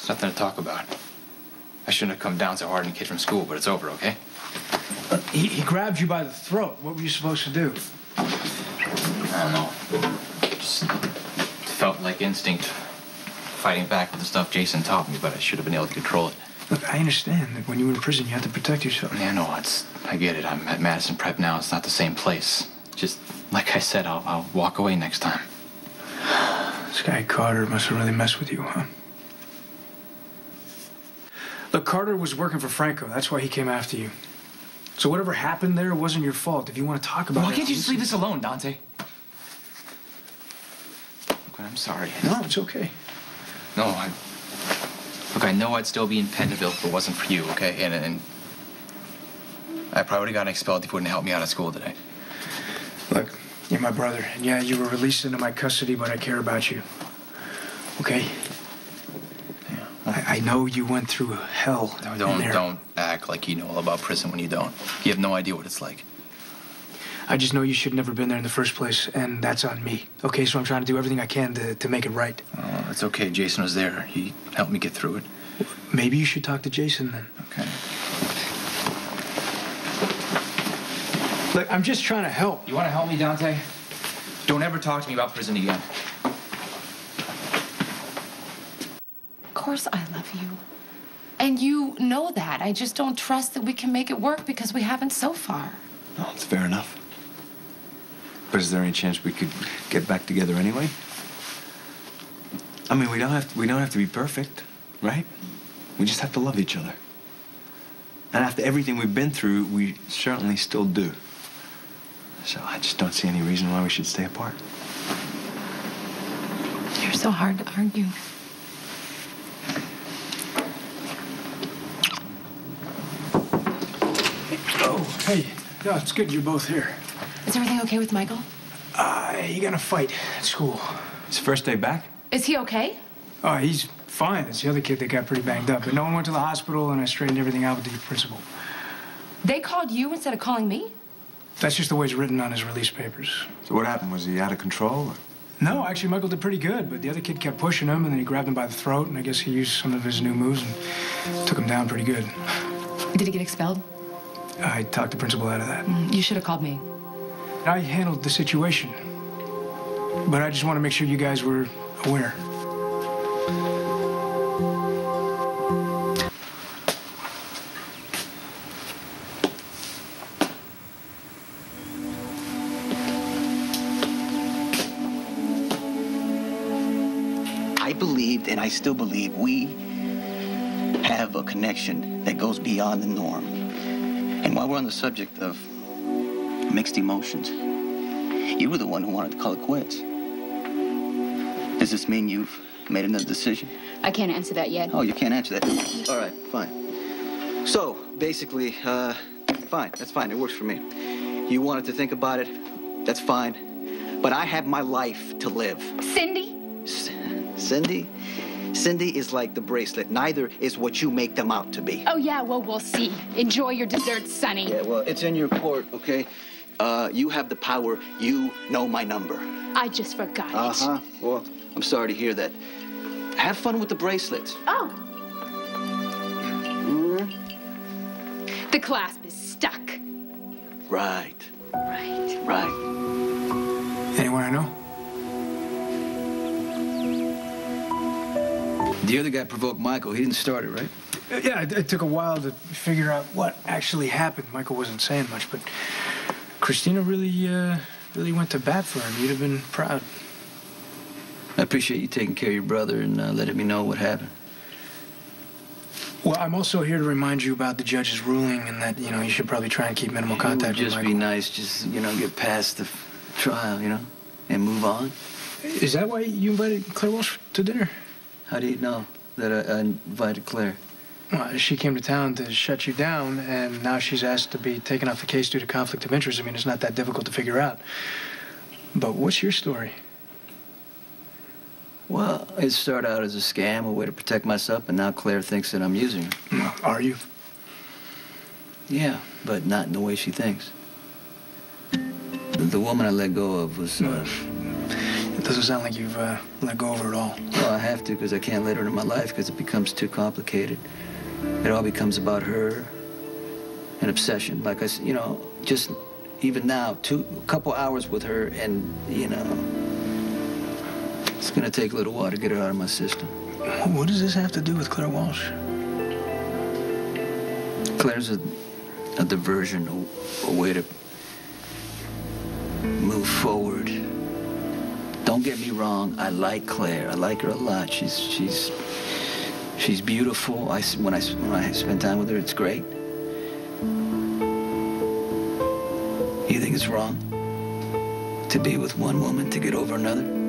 It's nothing to talk about. I shouldn't have come down so hard on a kid from school, but it's over, okay? He grabbed you by the throat. What were you supposed to do? I don't know. Just felt like instinct fighting back with the stuff Jason taught me, but I should have been able to control it. Look, I understand that when you were in prison, you had to protect yourself. Yeah, no, I get it. I'm at Madison Prep now. It's not the same place. Just, like I said, I'll walk away next time. This guy Carter must have really messed with you, huh? Look, Carter was working for Franco. That's why he came after you. So whatever happened there wasn't your fault. If you want to talk about it... Why can't you just leave this alone, Dante? Look, I'm sorry. No, it's okay. No, Look, I know I'd still be in Pentonville if it wasn't for you, okay? And I probably would have gotten expelled if you wouldn't help me out of school today. Look, you're my brother. And yeah, you were released into my custody, but I care about you. Okay? I know you went through hell. Don't act like you know all about prison when you don't. You have no idea what it's like. I just know you should have never been there in the first place, and that's on me. Okay, so I'm trying to do everything I can to make it right. Oh, it's okay. Jason was there. He helped me get through it. Maybe you should talk to Jason then. Okay. Look, I'm just trying to help. You want to help me, Dante? Don't ever talk to me about prison again. Of course I love you. And you know that. I just don't trust that we can make it work because we haven't so far. No, it's fair enough. But is there any chance we could get back together anyway? I mean, we don't have to be perfect, right? We just have to love each other. And after everything we've been through, we certainly still do. So I just don't see any reason why we should stay apart. You're so hard to argue. Oh, hey. Yeah, it's good you're both here. Is everything okay with Michael? He got in a fight at school. His first day back? Is he okay? Oh, he's fine. It's the other kid that got pretty banged up. But no one went to the hospital, and I straightened everything out with the principal. They called you instead of calling me? That's just the way it's written on his release papers. So what happened? Was he out of control? Or? No, actually, Michael did pretty good, but the other kid kept pushing him, and then he grabbed him by the throat, and I guess he used some of his new moves and took him down pretty good. Did he get expelled? I talked the principal out of that. You should have called me. I handled the situation, but I just want to make sure you guys were aware. I believed, and I still believe, we have a connection that goes beyond the norm. And while we're on the subject of mixed emotions, you were the one who wanted to call it quits. Does this mean you've made another decision? I can't answer that yet. Oh, you can't answer that. All right, fine. So, basically, fine. That's fine. It works for me. You wanted to think about it. That's fine. But I have my life to live. Cindy? Cindy? Cindy is like the bracelet. Neither is what you make them out to be. Oh, yeah, well, we'll see. Enjoy your dessert, Sonny. Yeah, well, it's in your court, okay? You have the power. You know my number. I just forgot it. Uh-huh. Well, I'm sorry to hear that. Have fun with the bracelets. Oh. The clasp is stuck. Right. Right. Right. Anyone I know? The other guy provoked Michael. He didn't start it, right? Yeah, it took a while to figure out what actually happened. Michael wasn't saying much, but Christina really went to bat for him. You'd have been proud. I appreciate you taking care of your brother and letting me know what happened. Well, I'm also here to remind you about the judge's ruling and that, you should probably try and keep minimal contact with Michael. Just be nice. Just, get past the trial, and move on. Is that why you invited Claire Walsh to dinner? How do you know that I invited Claire? Well, she came to town to shut you down, and now she's asked to be taken off the case due to conflict of interest. I mean, it's not that difficult to figure out. But what's your story? Well, it started out as a scam, a way to protect myself, and now Claire thinks that I'm using her. Are you? Yeah, but not in the way she thinks. The woman I let go of was... It doesn't sound like you've let go of her at all. Well, I have to because I can't let her into my life because it becomes too complicated. It all becomes about her, an obsession. Like I said, you know, just even now, a couple hours with her and, you know, it's going to take a little while to get her out of my system. What does this have to do with Claire Walsh? Claire's a diversion, a way to move forward. Don't get me wrong, I like Claire. I like her a lot. She's beautiful. When I spend time with her, it's great. You think it's wrong to be with one woman to get over another?